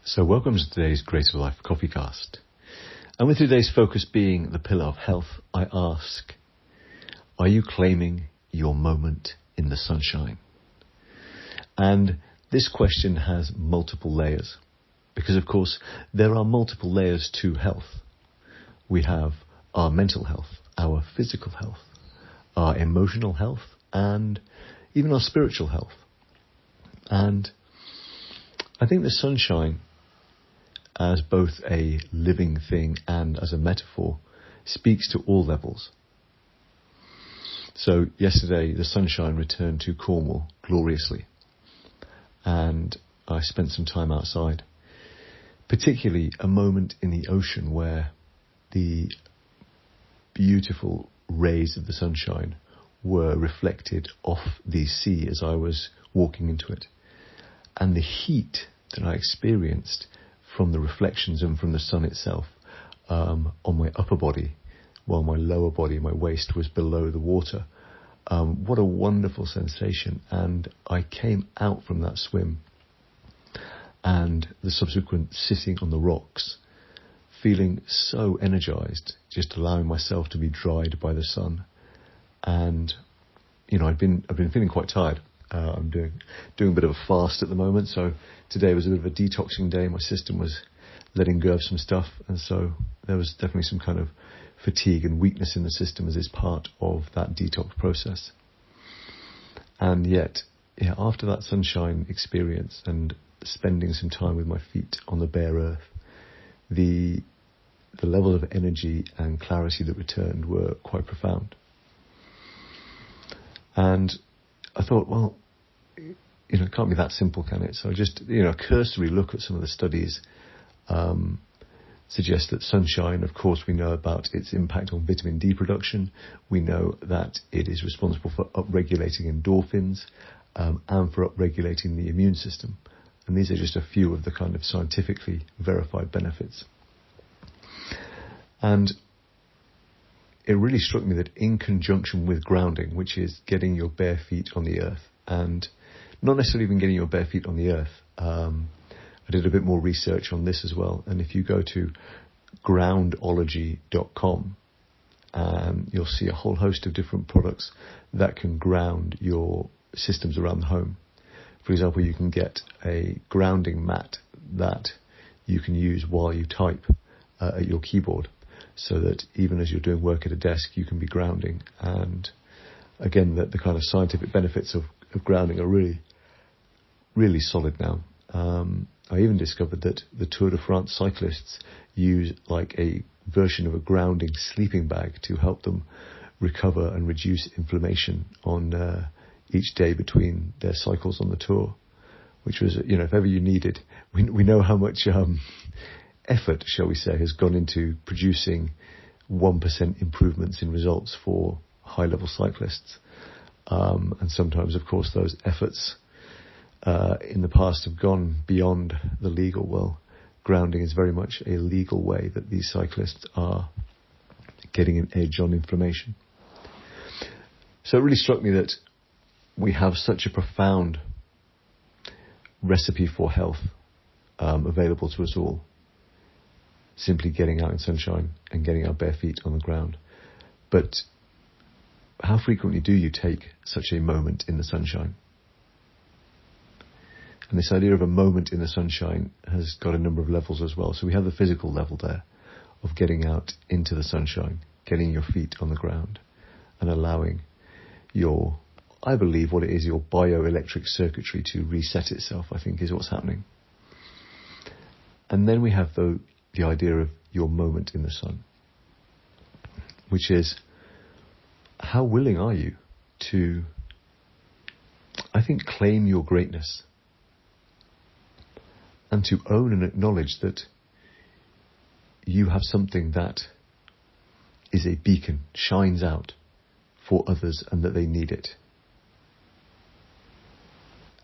So welcome to today's Greater Life CoffeeCast. And with today's focus being the pillar of health, I ask, are you claiming your moment in the sunshine? And this question has multiple layers, because of course there are multiple layers to health. We have our mental health, our physical health, our emotional health, and even our spiritual health. And I think the sunshine, as both a living thing and as a metaphor, speaks to all levels. So yesterday the sunshine returned to Cornwall gloriously, and I spent some time outside, particularly a moment in the ocean where the beautiful rays of the sunshine were reflected off the sea as I was walking into it. And the heat that I experienced from the reflections and from the sun itself on my upper body, while my lower body, my waist, was below the water. What a wonderful sensation. And I came out from that swim and the subsequent sitting on the rocks, feeling so energized, just allowing myself to be dried by the sun. And, you know, I've been feeling quite tired. I'm doing a bit of a fast at the moment, so today was a bit of a detoxing day. My system was letting go of some stuff, and so there was definitely some kind of fatigue and weakness in the system as is part of that detox process. And yet, after that sunshine experience and spending some time with my feet on the bare earth, the level of energy and clarity that returned were quite profound. And I thought, well, it can't be that simple, can it? So just, a cursory look at some of the studies suggest that sunshine, of course, we know about its impact on vitamin D production. We know that it is responsible for upregulating endorphins and for upregulating the immune system. And these are just a few of the kind of scientifically verified benefits. And it really struck me that in conjunction with grounding, which is getting your bare feet on the earth, and not necessarily even getting your bare feet on the earth, I did a bit more research on this as well. And if you go to groundology.com, you'll see a whole host of different products that can ground your systems around the home. For example, you can get a grounding mat that you can use while you type at your keyboard, so that even as you're doing work at a desk, you can be grounding. And again, the kind of scientific benefits of grounding are really, really solid now. I even discovered that the Tour de France cyclists use like a version of a grounding sleeping bag to help them recover and reduce inflammation on each day between their cycles on the tour, which was, if ever you needed, we know how much effort, shall we say, has gone into producing 1% improvements in results for high-level cyclists. And sometimes, of course, those efforts in the past have gone beyond the legal. Well, grounding is very much a legal way that these cyclists are getting an edge on inflammation. So it really struck me that we have such a profound recipe for health available to us all. Simply getting out in sunshine and getting our bare feet on the ground. But how frequently do you take such a moment in the sunshine? And this idea of a moment in the sunshine has got a number of levels as well. So we have the physical level there of getting out into the sunshine, getting your feet on the ground and allowing your, I believe what it is, your bioelectric circuitry to reset itself, I think is what's happening. And then we have the idea of your moment in the sun, which is, how willing are you to, I think, claim your greatness and to own and acknowledge that you have something that is a beacon, shines out for others and that they need it.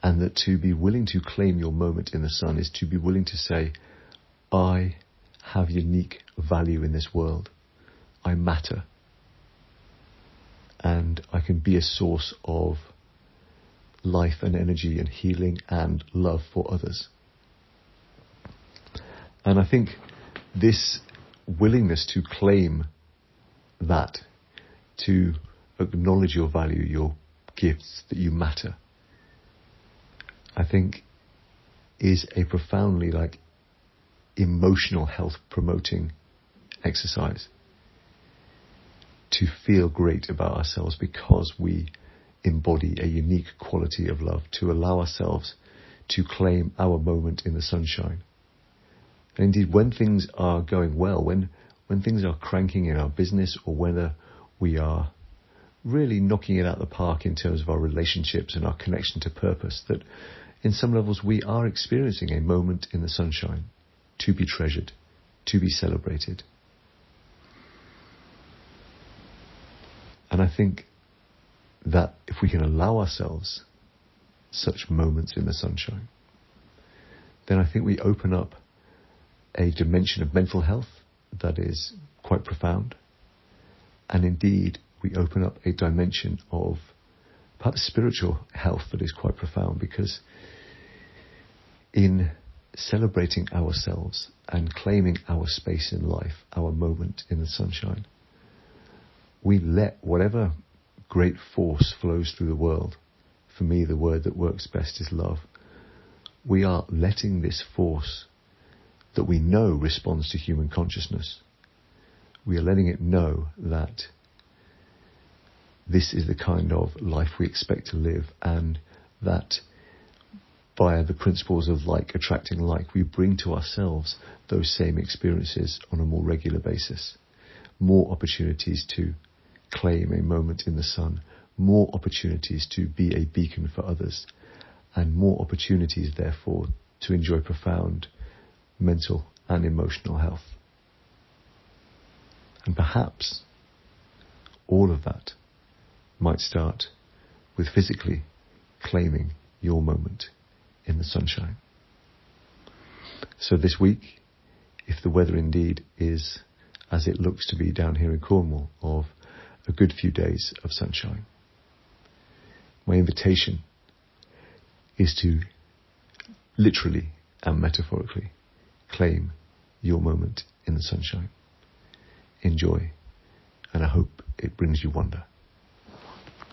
And that to be willing to claim your moment in the sun is to be willing to say, I have unique value in this world. I matter. And I can be a source of life and energy and healing and love for others. And I think this willingness to claim that, to acknowledge your value, your gifts, that you matter, I think is a profoundly emotional health promoting exercise. To feel great about ourselves because we embody a unique quality of love, to allow ourselves to claim our moment in the sunshine. And indeed, when things are going well, when things are cranking in our business, or whether we are really knocking it out the park in terms of our relationships and our connection to purpose, that in some levels we are experiencing a moment in the sunshine, to be treasured, to be celebrated. And I think that if we can allow ourselves such moments in the sunshine, then I think we open up a dimension of mental health that is quite profound. And indeed, we open up a dimension of perhaps spiritual health that is quite profound, because in celebrating ourselves and claiming our space in life, our moment in the sunshine, we let whatever great force flows through the world. For me, the word that works best is love. We are letting this force that we know responds to human consciousness. We are letting it know that this is the kind of life we expect to live, and that via the principles of like attracting like, we bring to ourselves those same experiences on a more regular basis. More opportunities to claim a moment in the sun, more opportunities to be a beacon for others, and more opportunities, therefore, to enjoy profound mental and emotional health. And perhaps all of that might start with physically claiming your moment in the sunshine. So this week, if the weather indeed is as it looks to be down here in Cornwall, of a good few days of sunshine, my invitation is to literally and metaphorically claim your moment in the sunshine. Enjoy, and I hope it brings you wonder.